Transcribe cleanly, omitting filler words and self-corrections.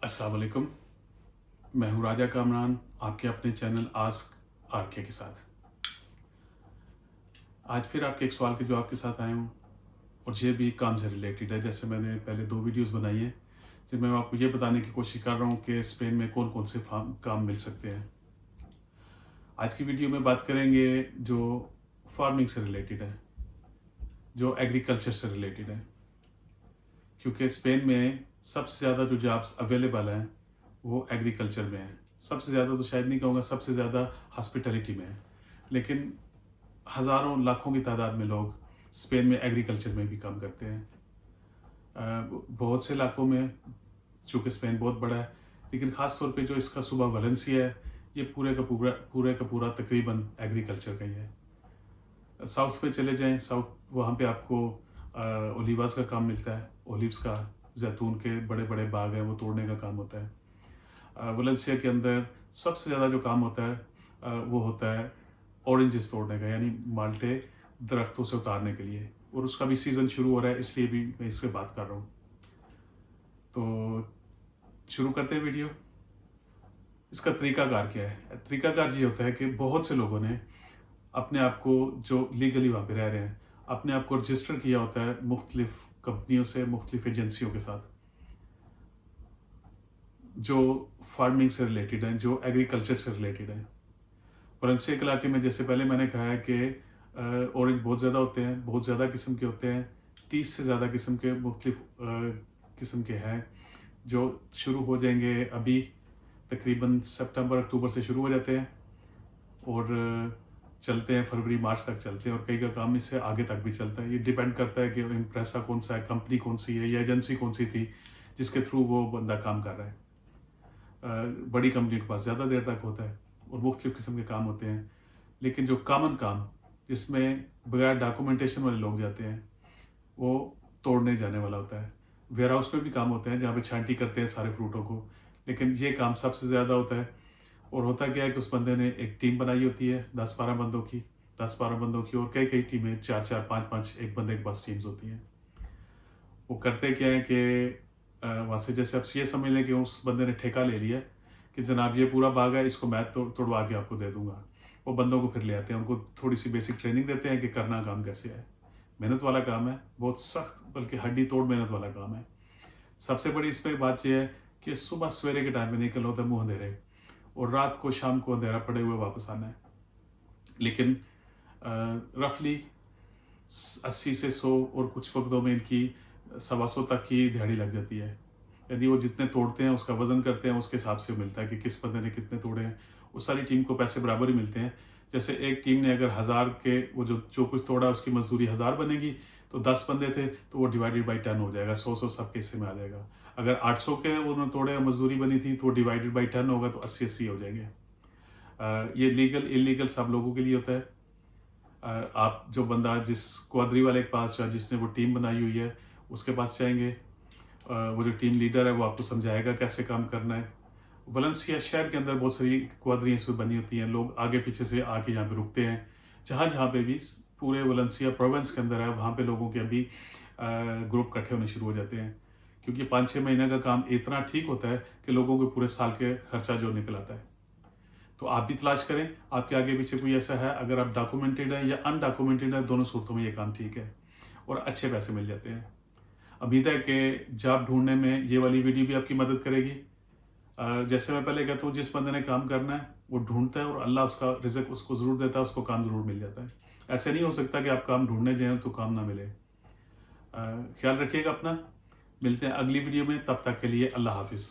अस्सलाम वालेकुम। मैं हूँ राजा कामरान, आपके अपने चैनल आस्क आरके के साथ। आज फिर आपके एक सवाल के जवाब के साथ आया हूँ और ये भी काम से रिलेटेड है। जैसे मैंने पहले 2 वीडियोस बनाई हैं जिनमें मैं आपको ये बताने की कोशिश कर रहा हूँ कि स्पेन में कौन कौन से काम मिल सकते हैं। आज की वीडियो में बात करेंगे जो फार्मिंग से रिलेटेड है, जो एग्रीकल्चर से रिलेटेड है, क्योंकि स्पेन में सबसे ज़्यादा जो जॉब्स अवेलेबल हैं वो एग्रीकल्चर में है। सबसे ज़्यादा तो शायद नहीं कहूँगा, सबसे ज़्यादा हॉस्पिटैलिटी में है, लेकिन हज़ारों लाखों की तादाद में लोग स्पेन में एग्रीकल्चर में भी काम करते हैं। बहुत से इलाकों में, चूँकि स्पेन बहुत बड़ा है, लेकिन ख़ास तौर पे जो इसका सूबा वलेंसिया है, ये पूरे का पूरा तकरीबन एग्रीकल्चर का ही है। साउथ पे चले जाएं, साउथ वहाँ पे आपको ओलिवास का काम मिलता है, ओलिव्स का, जैतून के बड़े बड़े बाग हैं वो तोड़ने का काम होता है। वलेंसिया के अंदर सबसे ज़्यादा जो काम होता है वो होता है ऑरेंजेस तोड़ने का, यानी माल्टे दरख्तों से उतारने के लिए, और उसका भी सीज़न शुरू हो रहा है, इसलिए भी मैं इस पर बात कर रहा हूँ। तो शुरू करते हैं वीडियो। इसका तरीकाकार क्या है? तरीकाकार ये होता है कि बहुत से लोगों ने अपने आप को, जो लीगली वहाँ पे रह रहे हैं, अपने आप को रजिस्टर किया होता है मुख्तलिफ कंपनियों से, मुख्तलिफ एजेंसियों के साथ, जो फार्मिंग से रिलेटेड हैं, जो एग्रीकल्चर से रिलेटेड हैं। वलेंसिया के इलाके में, जैसे पहले मैंने कहा है कि ऑरेंज बहुत ज़्यादा होते हैं, बहुत ज़्यादा किस्म के होते हैं, 30 से ज़्यादा किस्म के मुख्तलिफ किस्म के हैं जो शुरू हो जाएंगे अभी, तकरीबन सितंबर अक्टूबर से शुरू हो जाते हैं और चलते हैं फरवरी मार्च तक चलते हैं, और कई का काम इससे आगे तक भी चलता है। ये डिपेंड करता है कि इम्प्रेसा कौन सा है, कंपनी कौन सी है, या एजेंसी कौन सी थी जिसके थ्रू वो बंदा काम कर रहा है। बड़ी कंपनी के पास ज़्यादा देर तक होता है और मुख्तलिफ किस्म के काम होते हैं, लेकिन जो कॉमन काम जिसमें बगैर डॉक्यूमेंटेशन वाले लोग जाते हैं वो तोड़ने जाने वाला होता है। वेयर हाउस में भी काम होते हैं जहाँ पे छांटी करते हैं सारे फ्रूटों को, लेकिन ये काम सबसे ज़्यादा होता है। और होता क्या है कि उस बंदे ने एक टीम बनाई होती है 10-12 बंदों की, 10-12 बंदों की, और कई कई टीमें 4-4, 5-5 एक बंदे के पास टीम्स होती हैं। वो करते क्या है कि वहाँ से, जैसे आप ये समझ लें कि उस बंदे ने ठेका ले लिया कि जनाब ये पूरा बाग है, इसको मैं तोड़वा के आपको दे दूंगा। वो बंदों को फिर ले आते हैं, उनको थोड़ी सी बेसिक ट्रेनिंग देते हैं कि करना काम कैसे है। मेहनत वाला काम है, बहुत सख्त, बल्कि हड्डी तोड़ मेहनत वाला काम है। सबसे बड़ी इस पर बात यह है कि सुबह सवेरे के टाइम में निकल होता है मुँह अंधेरे, और रात को शाम को अंधेरा पड़े हुए वापस आना है। लेकिन रफली 80 से 100 और कुछ वक्तों में इनकी 125 तक की दिहाड़ी लग जाती है। यदि वो जितने तोड़ते हैं उसका वजन करते हैं, उसके हिसाब से मिलता है कि किस बंदे ने कितने तोड़े हैं। उस सारी टीम को पैसे बराबर ही मिलते हैं। जैसे एक टीम ने अगर 1000 के, वो जो कुछ तोड़ा उसकी मजदूरी 1000 बनेगी, तो 10 बंदे थे तो वो डिवाइडेड बाई 10 हो जाएगा, 100 सबके हिस्से में आ जाएगा। अगर 800 के उन्होंने तोड़े, मजदूरी बनी थी, तो डिवाइडेड बाई 10 होगा, तो 80-80 हो जाएंगे। ये लीगल इलीगल सब लोगों के लिए होता है। आप जो बंदा, जिस क्वादरी वाले के पास या जिसने वो टीम बनाई हुई है उसके पास जाएंगे, वो जो टीम लीडर है वो आपको समझाएगा कैसे काम करना है। वलेंसिया शहर के अंदर बहुत सारी क्वादरियाँ इसमें बनी होती हैं, लोग आगे पीछे से आके यहाँ पे रुकते हैं। जहाँ जहाँ पे भी पूरे वलेंसिया प्रोविंस के अंदर है, वहाँ पे लोगों के अभी ग्रुप इकट्ठे होने शुरू हो जाते हैं, क्योंकि 5-6 महीने का काम इतना ठीक होता है कि लोगों के पूरे साल के खर्चा जो निकल आता है। तो आप भी तलाश करें, आपके आगे पीछे कोई ऐसा है, अगर आप डॉक्यूमेंटेड है या अनडॉक्यूमेंटेड है, दोनों सूरतों में ये काम ठीक है और अच्छे पैसे मिल जाते हैं। उम्मीद है कि जॉब ढूंढने में ये वाली वीडियो भी आपकी मदद करेगी। जैसे मैं पहले कहता हूँ, जिस बंदे ने काम करना है वो ढूंढता है और अल्लाह उसका रिज़्क उसको ज़रूर देता है, उसको काम ज़रूर मिल जाता है। ऐसे नहीं हो सकता कि आप काम ढूंढने जाएं तो काम ना मिले। ख्याल रखिएगा अपना, मिलते हैं अगली वीडियो में, तब तक के लिए अल्लाह हाफिज़।